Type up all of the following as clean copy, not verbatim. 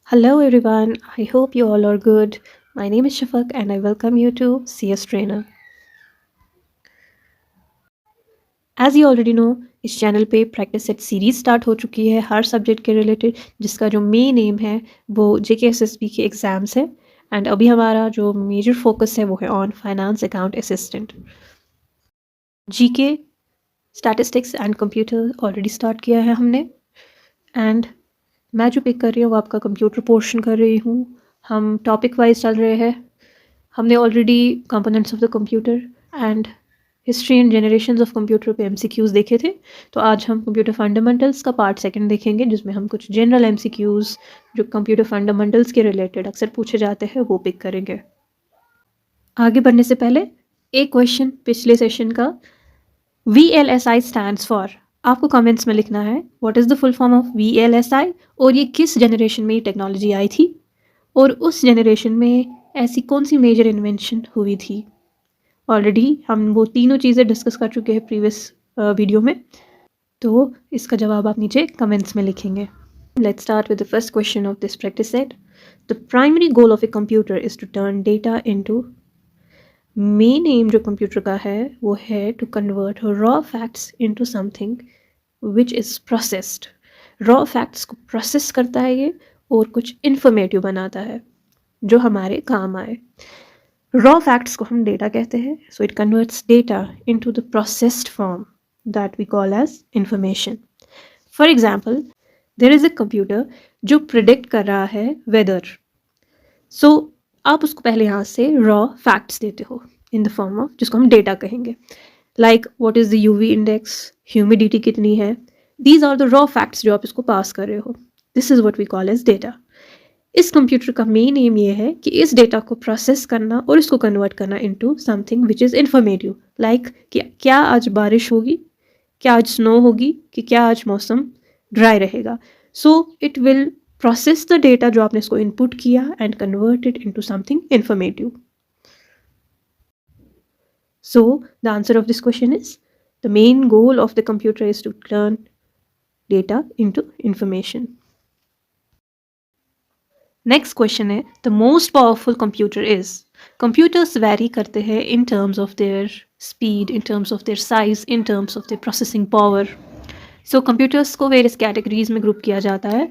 Hello everyone, I hope you all are good. My name is Shafak and I welcome you to CS Trainer. As you already know, इस channel पे practice set series start हो चुकी है हर subject के related, जिसका जो main M है वो JKSSB के एग्ज़ाम्स है। एंड अभी हमारा जो मेजर फोकस है वो है on finance account assistant. GK, statistics and computer already start किया है हमने। एंड मैं जो पिक कर रही हूँ वो आपका कंप्यूटर पोर्शन कर रही हूँ। हम टॉपिक वाइज चल रहे हैं। हमने already components of the computer and history and generations of computer पे MCQs देखे थे। तो आज हम कंप्यूटर फंडामेंटल्स का पार्ट सेकंड देखेंगे, जिसमें हम कुछ जनरल MCQs जो कंप्यूटर फंडामेंटल्स के रिलेटेड अक्सर पूछे जाते हैं वो पिक करेंगे। आगे बढ़ने से पहले एक क्वेश्चन पिछले सेशन का, VLSI स्टैंड्स फॉर, आपको कमेंट्स में लिखना है what is the full form of VLSI और ये किस जनरेशन में ये टेक्नोलॉजी आई थी और उस जनरेशन में ऐसी कौन सी मेजर इन्वेंशन हुई थी। ऑलरेडी हम वो तीनों चीज़ें डिस्कस कर चुके हैं प्रीवियस वीडियो में, तो इसका जवाब आप नीचे कमेंट्स में लिखेंगे। Let's start with the first question of this practice set. The primary goal of a computer is to turn data into, main aim जो कंप्यूटर का है वो है to convert raw facts into something which is processed. Raw facts को process करता है ये और कुछ इन्फॉर्मेटिव बनाता है जो हमारे काम आए। रॉ फैक्ट्स को हम डेटा कहते हैं, so it converts data into the processed form that we call as information. For example, there is a computer जो प्रिडिक्ट कर रहा है वेदर। सो आप उसको पहले यहाँ से रॉ फैक्ट्स देते हो इन द फॉर्म ऑफ, जिसको हम डेटा कहेंगे, like what is the UV index, humidity कितनी है। These are the raw facts जो आप इसको पास कर रहे हो। This is what we call as data. इस कंप्यूटर का मेन एम ये है कि इस डेटा को प्रोसेस करना और इसको कन्वर्ट करना into something which is informative, like कि क्या आज बारिश होगी, क्या आज स्नो होगी, कि क्या आज मौसम ड्राई रहेगा। So it will process the data जो आपने इसको इनपुट किया and convert it into something informative. So the answer of this question is the main goal of the computer is to turn data into information. Next question है the most powerful computer is. Computers vary करते हैं in terms of their speed, in terms of their size, in terms of their processing power. So computers को various categories में group किया जाता है.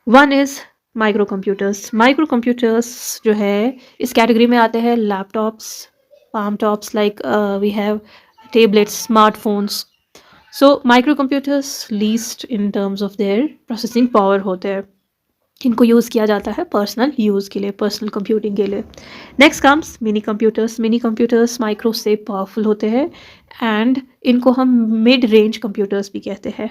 One is micro computers. Micro computers जो है इस कैटेगरी में आते हैं laptops, palm tops, like we have tablets, smartphones. So microcomputers least in terms of their processing power होते हैं। इनको यूज़ किया जाता है पर्सनल यूज़ के लिए, पर्सनल कंप्यूटिंग के लिए। Next comes mini computers. Mini computers micro से पावरफुल होते हैं एंड इनको हम मिड रेंज कंप्यूटर्स भी कहते हैं।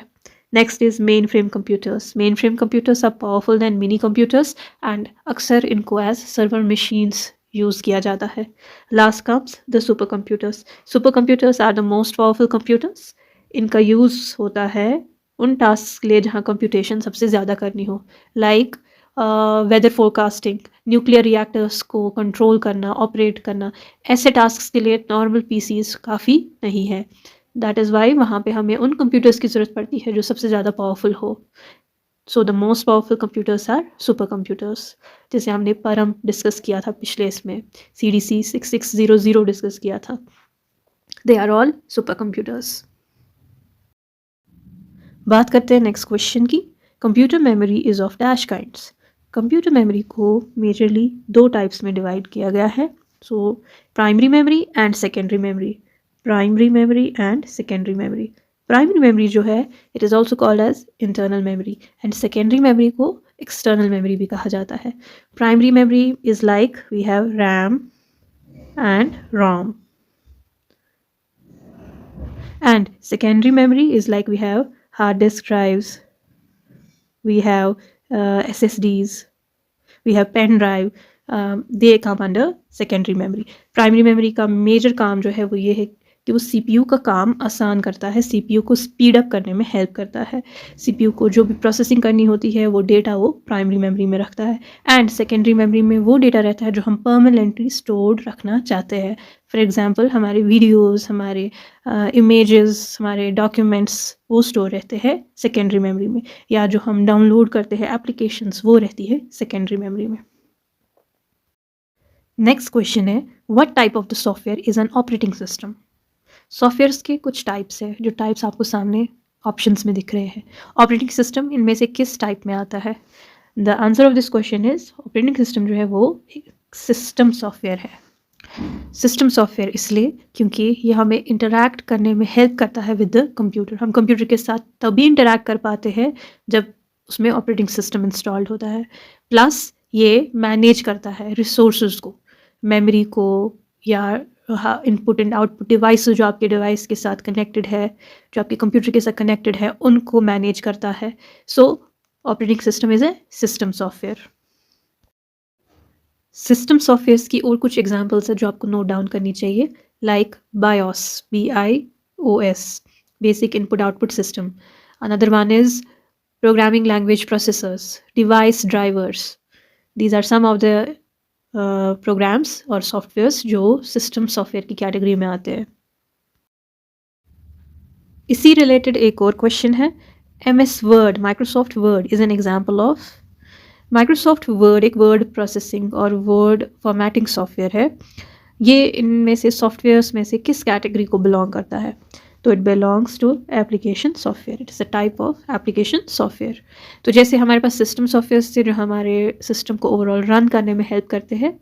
Next is main frame computers. Main frame computers are powerful than mini computers and अक्सर इनको एज सर्वर मशीन्स यूज़ किया जाता है। Last comes the super computers. Super computers are the most powerful computers. इनका use होता है उन task के लिए जहाँ कंप्यूटेशन सबसे ज़्यादा करनी हो, like weather forecasting, nuclear reactors को कंट्रोल करना, ऑपरेट करना। ऐसे टास्क के लिए नॉर्मल PCs काफ़ी नहीं है। दैट इज़ वाई वहाँ पे हमें उन कंप्यूटर्स की ज़रूरत पड़ती है जो सबसे ज़्यादा पावरफुल हो। So the most powerful computers are super computers, जैसे हमने परम डिस्कस किया था पिछले इसमें, CDC 6600 डिस्कस किया था। They are all super computers. बात करते हैं नेक्स्ट क्वेश्चन की। Computer memory is of dash kinds. Computer memory को मेजरली दो टाइप्स में डिवाइड किया गया है। So primary memory and secondary memory. Primary memory and secondary memory. Primary memory जो है it is also called as internal memory and secondary memory को external memory भी कहा जाता है। Primary memory is like we have RAM and ROM and secondary memory is like we have hard disk drives, we have SSDs, we have pen drive. They come under secondary memory. Primary memory का major काम जो है वो ये है कि वो CPU का काम आसान करता है, सीपीयू को स्पीड अप करने में हेल्प करता है। सीपीयू को जो भी प्रोसेसिंग करनी होती है वो डेटा वो प्राइमरी मेमोरी में रखता है, एंड सेकेंडरी मेमोरी में वो डेटा रहता है जो हम परमानेंटली स्टोर्ड रखना चाहते हैं। फॉर एग्जांपल हमारे वीडियोस, हमारे इमेजेस, हमारे डॉक्यूमेंट्स वो स्टोर रहते हैं सेकेंडरी मेमोरी में, या जो हम डाउनलोड करते हैं एप्लीकेशंस वो रहती है सेकेंडरी मेमोरी में। नेक्स्ट क्वेश्चन है, what type of the software is an operating system. Softwares के कुछ टाइप्स है, जो टाइप्स आपको सामने ऑप्शंस में दिख रहे हैं। ऑपरेटिंग सिस्टम इनमें से किस टाइप में आता है? The answer of this question is, operating system जो है वो एक सिस्टम सॉफ्टवेयर है। सिस्टम सॉफ्टवेयर इसलिए क्योंकि ये हमें इंटरैक्ट करने में हेल्प करता है विद द कंप्यूटर। हम कंप्यूटर के साथ तभी इंटरैक्ट कर पाते हैं जब उसमें ऑपरेटिंग सिस्टम इंस्टॉल्ड होता है। प्लस ये मैनेज करता है रिसोर्सेज को, मेमोरी को, या इनपुट एंड आउटपुट डिवाइस जो आपके डिवाइस के साथ कनेक्टेड है, जो आपके कंप्यूटर के साथ कनेक्टेड है, उनको मैनेज करता है। सो operating system is a system software. System softwares की और कुछ एग्जांपल्स है जो आपको नोट डाउन करनी चाहिए, like BIOS, BIOS, basic input output system. Another one is programming language processors, device drivers. These are some of the programs और softwares जो सिस्टम सॉफ्टवेयर की कैटेगरी में आते हैं। इसी रिलेटेड एक और क्वेश्चन है, MS word, Microsoft word is an example of. Microsoft word एक वर्ड प्रोसेसिंग और वर्ड फॉर्मेटिंग सॉफ्टवेयर है। ये इनमें से सॉफ्टवेयर्स में से किस कैटेगरी को बिलोंग करता है? तो it belongs to application software, it is a type of application software. तो जैसे हमारे पास सिस्टम सॉफ्टवेयर थे जो हमारे सिस्टम को ओवरऑल रन करने में हेल्प करते हैं,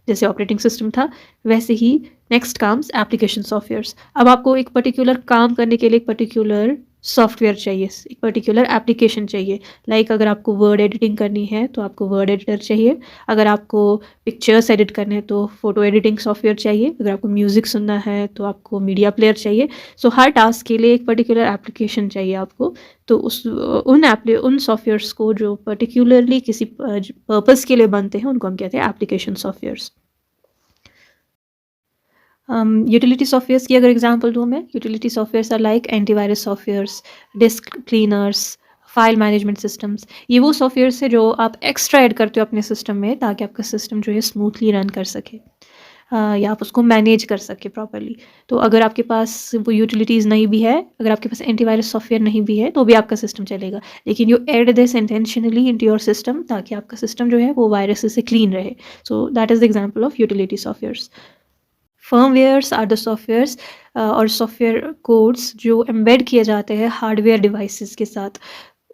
जैसे ऑपरेटिंग सिस्टम था, वैसे ही नेक्स्ट कम्स एप्लीकेशन सॉफ्टवेयर्स। अब आपको एक पर्टिकुलर काम करने के लिए एक पर्टिकुलर सॉफ्टवेयर चाहिए, एक पर्टिकुलर एप्लीकेशन चाहिए। लाइक अगर आपको वर्ड एडिटिंग करनी है तो आपको वर्ड एडिटर चाहिए, अगर आपको पिक्चर्स एडिट करने हैं तो फोटो एडिटिंग सॉफ्टवेयर चाहिए, अगर आपको म्यूज़िक सुनना है तो आपको मीडिया प्लेयर चाहिए। सो हर टास्क के लिए एक पर्टिकुलर एप्लीकेशन चाहिए आपको। तो उन सॉफ्टवेयर्स को जो पर्टिकुलरली किसी पर्पज़ के लिए बनते हैं उनको हम कहते हैं एप्लीकेशन सॉफ्टवेयर्स। यूटिलिटी सॉफ्टवेयर्स की अगर एग्जांपल दूँ मैं, utility softwares are like antivirus softwares, disk cleaners, file management systems. ये वो सॉफ्टवेयर्स है जो आप एक्स्ट्रा ऐड करते हो अपने सिस्टम में ताकि आपका सिस्टम जो है स्मूथली रन कर सके, या आप उसको मैनेज कर सके प्रॉपर्ली। तो अगर आपके पास वो यूटिलिटीज़ नहीं भी है, अगर आपके पास एंटीवायरस सॉफ्टवेयर नहीं भी है तो भी आपका सिस्टम चलेगा, लेकिन you add this intentionally into your system ताकि आपका सिस्टम जो है वो वायरस से क्लीन रहे। So that is the example of utility softwares. Firmwares are the softwares और सॉफ्टवेयर कोड्स जो एम्बेड किए जाते हैं हार्डवेयर डिवाइसेस के साथ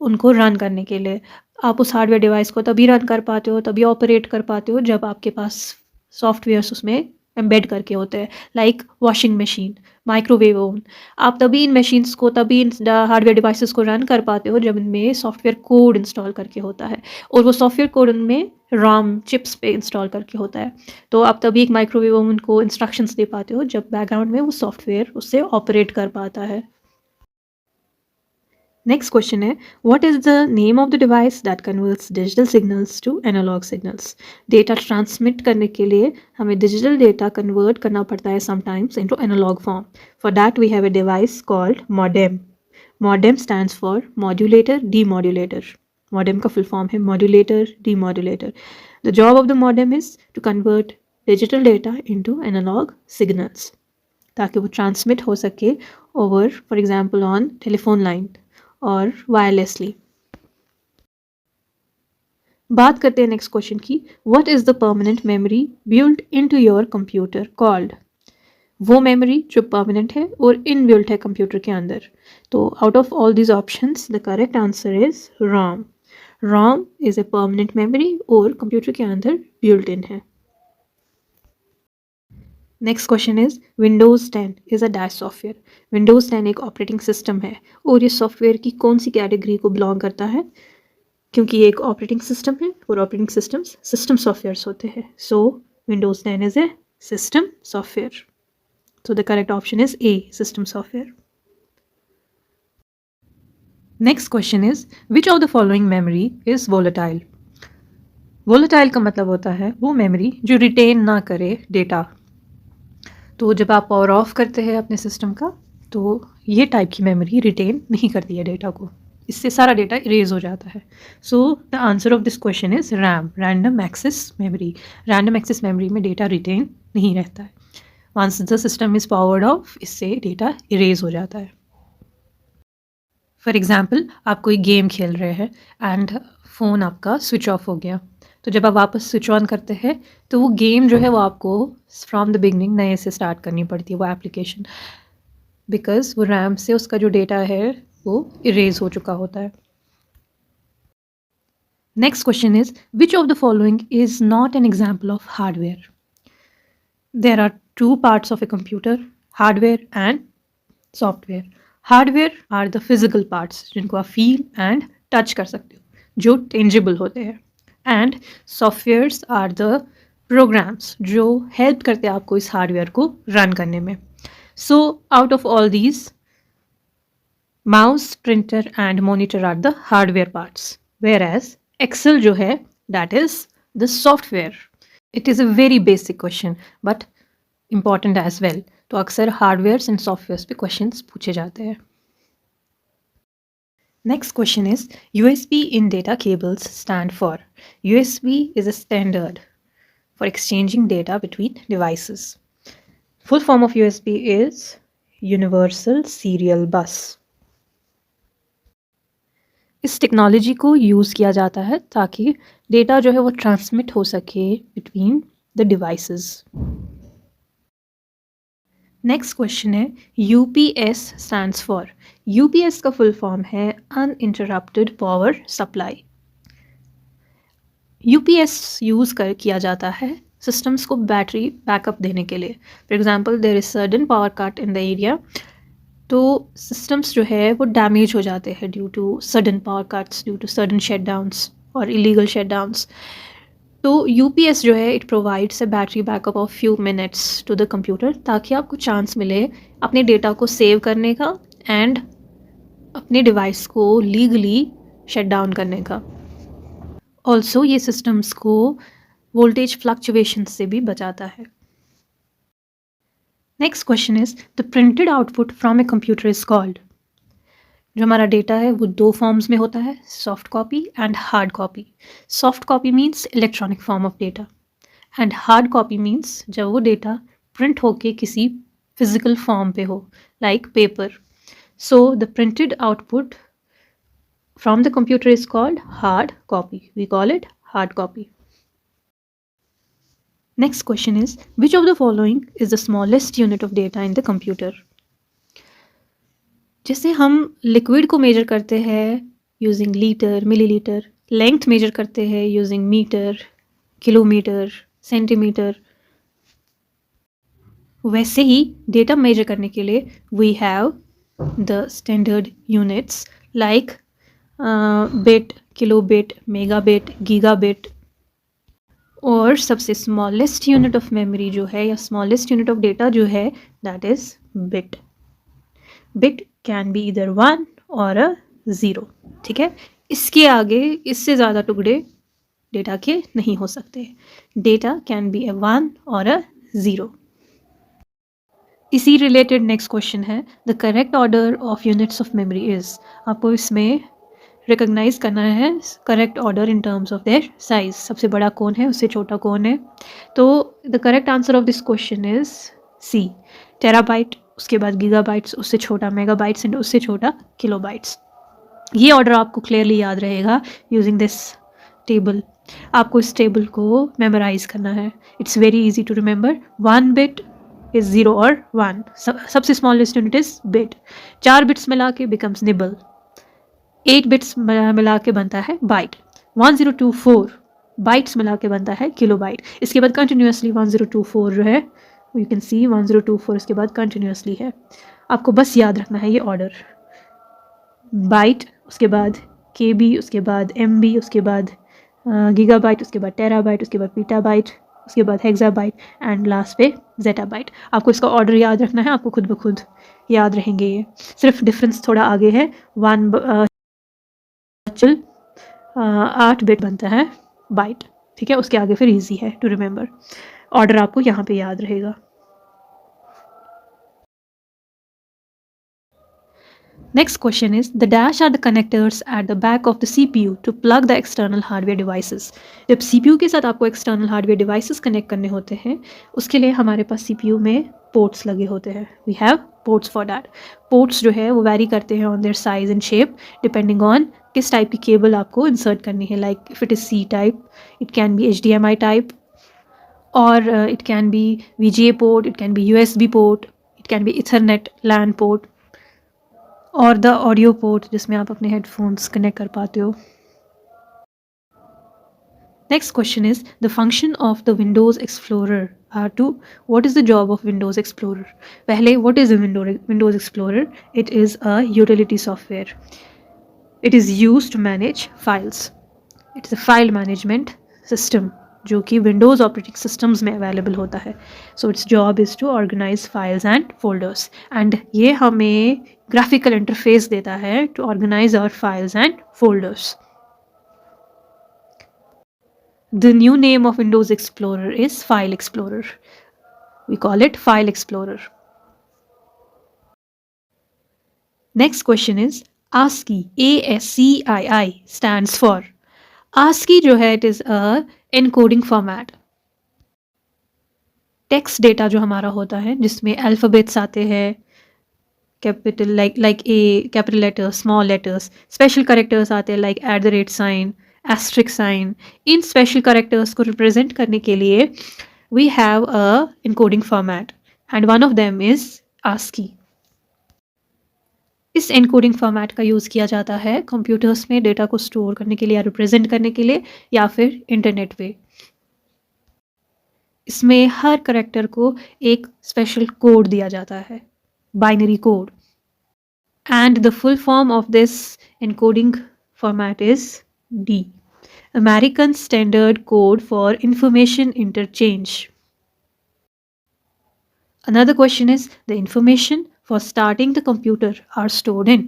उनको रन करने के लिए। आप उस हार्डवेयर डिवाइस को तभी रन कर पाते हो, तभी ऑपरेट कर पाते हो जब आपके पास सॉफ्टवेयर्स उसमें एम्बेड करके होते हैं, like washing machine, microwave oven. आप तभी इन मशीन्स को, तभी इन हार्डवेयर डिवाइसेस को रन कर पाते हो जब इनमें सॉफ्टवेयर कोड इंस्टॉल करके होता है, और वो सॉफ्टवेयर कोड उनमें रॉम चिप्स पे इंस्टॉल करके होता है। तो आप तभी एक माइक्रोवेव ओवन को इंस्ट्रक्शंस दे पाते हो जब बैकग्राउंड में वो सॉफ्टवेयर उससे ऑपरेट कर पाता है। नेक्स्ट क्वेश्चन है, what is the name of the device that converts digital signals to analog signals. Data transmit करने के लिए हमें डिजिटल डेटा कन्वर्ट करना पड़ता है sometimes into analog form. For that we have a device called modem. Modem stands for modulator demodulator. Modem का full form है modulator demodulator. The job of the modem is to convert digital data into analog signals ताकि वो transmit हो सके over for example on telephone line और wirelessly. बात करते हैं नेक्स्ट क्वेश्चन की, what is the permanent memory built into your computer called. वो मेमोरी जो परमानेंट है और इनबिल्ट है कंप्यूटर के अंदर। तो out of all these options the correct answer is ROM. ROM is a permanent memory और कंप्यूटर के अंदर बिल्ट इन है। Next question is, Windows 10 is a dash software. Windows 10 एक ऑपरेटिंग सिस्टम है और ये सॉफ्टवेयर की कौन सी कैटेगरी को बिलोंग करता है? क्योंकि ये एक ऑपरेटिंग सिस्टम है और ऑपरेटिंग सिस्टम्स सिस्टम सॉफ्टवेयर्स होते हैं। So Windows 10 is a system software. So the correct option is A, system software. Next question is, which of the following memory is volatile? Volatile का मतलब होता है वो memory जो रिटेन ना करे डेटा। तो जब आप पावर ऑफ करते हैं अपने सिस्टम का, तो ये टाइप की मेमोरी रिटेन नहीं करती है डेटा को, इससे सारा डेटा इरेज हो जाता है। So the answer of this question is RAM, random access memory. Random access memory में डेटा रिटेन नहीं रहता है। Once the system is powered off, इससे डेटा इरेज हो जाता है। फॉर एग्जाम्पल, आप कोई गेम खेल रहे हैं एंड फ़ोन आपका स्विच ऑफ हो गया, तो जब आप वापस स्विच ऑन करते हैं तो वो गेम जो है वो आपको फ्रॉम द बिगनिंग नए से स्टार्ट करनी पड़ती है, वो एप्लीकेशन, बिकॉज वो रैम से उसका जो डेटा है वो इरेज हो चुका होता है। Next question is which of the following is not an example of hardware? There are two parts of a computer, hardware and software. Hardware are the physical parts जिनको आप फील एंड टच कर सकते हो, जो tangible होते हैं, and softwares are the programs जो help करते हैं आपको इस हार्डवेयर को रन करने में। So out of all these, mouse, printer and monitor are the hardware parts, whereas Excel जो है that is the software. It is a very basic question but important as well. तो अक्सर hardwares and softwares पे questions पूछे जाते हैं। Next question is USB in data cables stand for? USB is a standard for exchanging data between devices. Full form of USB is Universal Serial Bus. इस technology को use किया जाता है ताकि डेटा जो है वो ट्रांसमिट हो सके between the devices. Next question है UPS स्टैंड्स फॉर? UPS का फुल फॉर्म है uninterrupted power supply. UPS use कर किया जाता है सिस्टम्स को बैटरी बैकअप देने के लिए। For example, there is sudden power cut in the area, तो सिस्टम्स जो है वो डैमेज हो जाते हैं due to sudden power cuts, due to sudden shutdowns और इलीगल शटडाउन्स। तो UPS जो है it provides a battery backup of few minutes to the computer, ताकि आपको चांस मिले अपने डेटा को सेव करने का एंड अपने डिवाइस को लीगली शट डाउन करने का। ऑल्सो ये सिस्टम्स को वोल्टेज फ्लक्चुएशन से भी बचाता है। Next question is the printed output from a computer is called? जो हमारा डेटा है वो दो फॉर्म्स में होता है, soft copy and hard copy. Soft copy means electronic form of data and hard copy means जब वो डेटा प्रिंट होके किसी फिजिकल फॉर्म पे हो, like paper. So the printed output from the computer is called hard copy, we call it hard copy. Next question is which of the following is the smallest unit of data in the computer? जैसे हम liquid को measure करते हैं using litre, millilitre, length measure करते हैं using metre, kilometre, centimetre, वैसे ही data major करने के लिए we have the standard units like bit, kilobit, megabit, gigabit. और सबसे स्मॉलेस्ट यूनिट ऑफ मेमोरी जो है या स्मॉलेस्ट यूनिट ऑफ डेटा जो है that is bit. Bit can be इधर 1 और अ 0, ठीक है। इसके आगे इससे ज़्यादा टुकड़े डेटा के नहीं हो सकते। डेटा कैन बी ए 1 और अ 0। इसी रिलेटेड नेक्स्ट क्वेश्चन है the correct order of units of memory is? आपको इसमें रिकॉग्नाइज करना है correct order in terms of their size. सबसे बड़ा कौन है, उससे छोटा कौन है? तो the correct answer of this question is C, terabyte, उसके बाद गीगाबाइट्स, उससे छोटा मेगाबाइट्स एंड उससे छोटा किलोबाइट्स। ये ऑर्डर आपको क्लियरली याद रहेगा यूजिंग दिस टेबल। आपको इस टेबल को मेमोराइज करना है। It's very easy to remember. 1 bit is 0 और 1। सबसे smallest unit is bit. 4 bits मिला के बिकम्स निबल। 8 बिट्स मिला के बनता है बाइट। 1024 बाइट्स मिला के बनता है किलोबाइट। इसके बाद कंटिन्यूसली 1024 जो है यू कैन सी 1024 इसके बाद कंटिन्यूसली है। आपको बस याद रखना है ये ऑर्डर, बाइट, उसके बाद KB, उसके बाद MB, उसके बाद गीगाबाइट, उसके बाद टेराबाइट, उसके बाद पीटाबाइट, उसके बाद हेक्साबाइट एंड लास्ट पे जेटाबाइट। आपको इसका ऑर्डर याद रखना है, आपको खुद ब खुद याद रहेंगे ये। सिर्फ डिफरेंस थोड़ा आगे है। 8 बिट बनता है बाइट, ठीक है। उसके आगे फिर इजी है टू रिमेंबर। ऑर्डर आपको यहाँ पे याद रहेगा। Next question is the dash are the connectors at the back of the CPU to plug the external hardware devices. जब CPU के साथ आपको external hardware devices connect करने होते हैं उसके लिए हमारे पास CPU में ports लगे होते हैं. We have ports for that. Ports जो है वो vary करते हैं on their size and shape depending on किस type की cable आपको insert करनी है. Like if it is C type, it can be HDMI type, or it can be VGA port, it can be USB port, it can be Ethernet LAN port. और the audio port जिसमें आप अपने headphones connect कर पाते हो. Next question is the function of the Windows Explorer or to what is the job of Windows Explorer. पहले what is the Windows Explorer. It is a utility software. It is use to manage files. It is a file management system जो कि Windows operating systems में available होता है. So its job is to organise files and folders and ये हमें graphical interface देता है to organise our files and folders. The new name of Windows Explorer is File Explorer. We call it File Explorer. Next question is ASCII. ASCII stands for. ASCII जो है it is a encoding format. Text data जो हमारा होता है जिसमें alphabets आते हैं capital like A, capital letters, small letters, special characters आते हैं लाइक @sign, asterisk sign. इन स्पेशल कैरेक्टर्स को रिप्रेजेंट करने के लिए we have a encoding format and one of them is ASCII. इस एनकोडिंग फॉर्मेट का यूज़ किया जाता है कंप्यूटर्स में डेटा को स्टोर करने के लिए या रिप्रेजेंट करने के लिए या फिर इंटरनेट पे. इसमें हर करेक्टर को एक स्पेशल कोड दिया जाता है, binary code. And the full form of this encoding format is D, American Standard Code for Information Interchange. Another question is the information for starting the computer are stored in.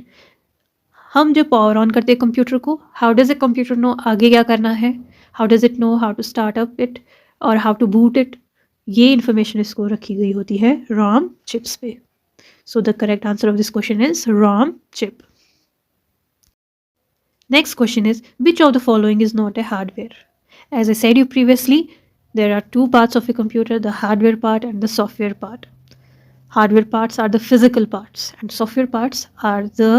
हम जब power on करते हैं computer को, how does a computer know आगे क्या करना है, how does it know how to start up it और हाउ टू बूट इट. ये इन्फॉर्मेशन इसको रखी गई होती है ROM चिप्स पे. So the correct answer of this question is ROM chip. Next question is which of the following is not a hardware? As I said you previously, there are two parts of a computer, the hardware part and the software part. Hardware parts are the physical parts and software parts are the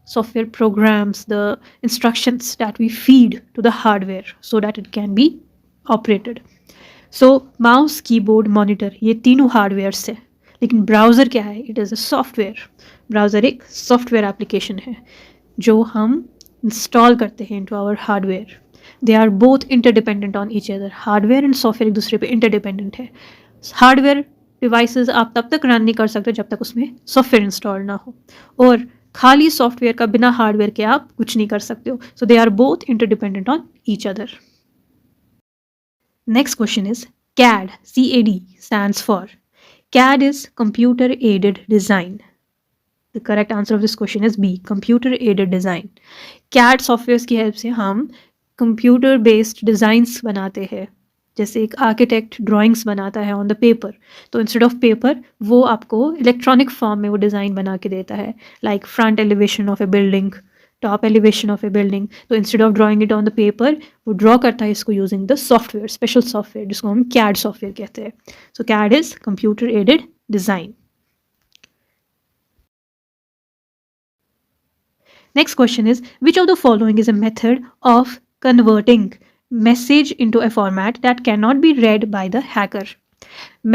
software programs, the instructions that we feed to the hardware so that it can be operated. So mouse, keyboard, monitor ये तीनों hardwares है. लेकिन browser क्या है? It is a software. Browser एक software application है जो हम इंस्टॉल करते हैं into our hardware. They are both interdependent on each other. Hardware and software एक दूसरे पे इंटरडिपेंडेंट है. हार्डवेयर डिवाइसेस आप तब तक रन नहीं कर सकते जब तक उसमें सॉफ्टवेयर इंस्टॉल ना हो और खाली सॉफ्टवेयर का बिना हार्डवेयर के आप कुछ नहीं कर सकते हो. So they are both interdependent on each other. Next question is CAD. CAD stands for. CAD is computer aided design. The correct answer of this question is B, computer aided design. CAD software की help से हम computer based designs बनाते हैं. जैसे एक architect drawings बनाता है on the paper, तो इंस्टेड ऑफ पेपर वो आपको इलेक्ट्रॉनिक फॉर्म में वो डिज़ाइन बना के देता है. Like front elevation of a building, top elevation of a building. तो instead of drawing it on the paper वो ड्रॉ करता है इसको using the software, special software जिसको हम CAD सॉफ्टवेयर कहते हैं. So CAD is computer aided design. Next question is which of the following is a method of converting message into a format that cannot be read by the hacker?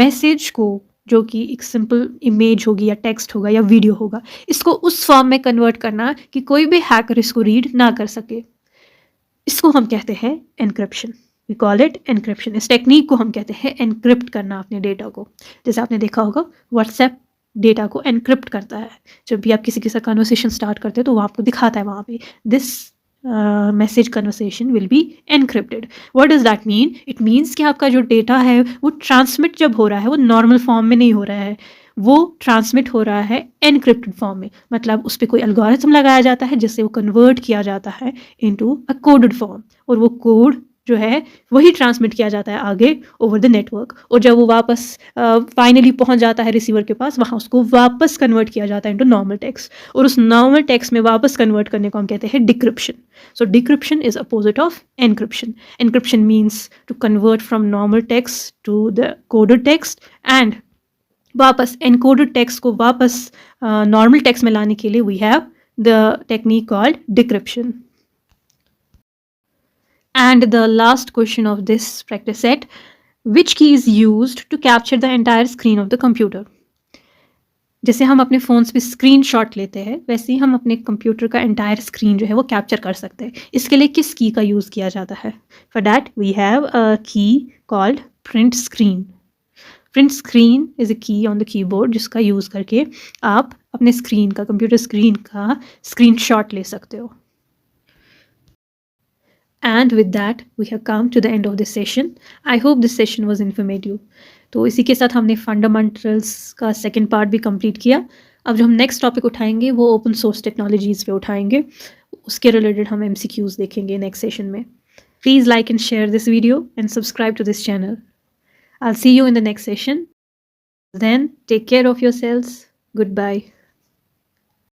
Message को जो कि एक simple image होगी या text होगा या video होगा, इसको उस फॉर्म में कन्वर्ट करना कि कोई भी हैकर इसको रीड ना कर सके, इसको हम कहते हैं encryption. We call it encryption. इस टेक्निक को हम कहते हैं एनक्रिप्ट करना अपने डेटा को. जैसे आपने देखा होगा व्हाट्सएप डेटा को एनक्रिप्ट करता है. जब भी आप किसी के साथ कन्वर्सेशन स्टार्ट करते हो तो वो आपको दिखाता है वहाँ पे this message conversation will be encrypted. What does that mean? It means कि आपका जो डेटा है वो ट्रांसमिट जब हो रहा है वो नॉर्मल फॉर्म में नहीं हो रहा है, वो ट्रांसमिट हो रहा है एनक्रिप्टेड फॉर्म में. मतलब उस पर कोई एल्गोरिथम लगाया जाता है जिससे वो कन्वर्ट किया जाता है इनटू अ कोडेड फॉर्म और वो कोड जो है वही ट्रांसमिट किया जाता है आगे ओवर द नेटवर्क, और जब वो वापस फाइनली पहुंच जाता है रिसीवर के पास, वहाँ उसको वापस कन्वर्ट किया जाता है इनटू नॉर्मल टेक्स्ट, और उस नॉर्मल टेक्स्ट में वापस कन्वर्ट करने को हम कहते हैं decryption. So decryption is opposite of encryption. Encryption means to convert from normal text to the coded text, and वापस एनकोडेड टेक्स्ट को वापस नॉर्मल टेक्स्ट में लाने के लिए we have the technique called decryption. And the last question of this practice set, which key is used to capture the entire screen of the computer? जैसे हम अपने फ़ोन्स पे स्क्रीनशॉट लेते हैं, वैसे ही हम अपने कंप्यूटर का एंटायर स्क्रीन जो है वो कैप्चर कर सकते हैं. इसके लिए किस की का यूज़ किया जाता है? For that we have a key called print screen. Print screen is a key on the keyboard जिसका यूज़ करके आप अपने स्क्रीन का, कंप्यूटर स्क्रीन का स्क्रीनशॉट ले सकते हो. And with that, we have come to the end of this session. I hope this session was informative. तो इसी के साथ हमने फंडामेंटल्स का सेकेंड पार्ट भी कंप्लीट किया. अब जो हम नेक्स्ट टॉपिक उठाएंगे वो ओपन सोर्स टेक्नोलॉजीज़ पे उठाएंगे. उसके रिलेटेड हम MCQs देखेंगे नेक्स्ट सेशन में. Please like and share this video and subscribe to this channel. I'll see you in the next session. Then take care of yourselves. Goodbye.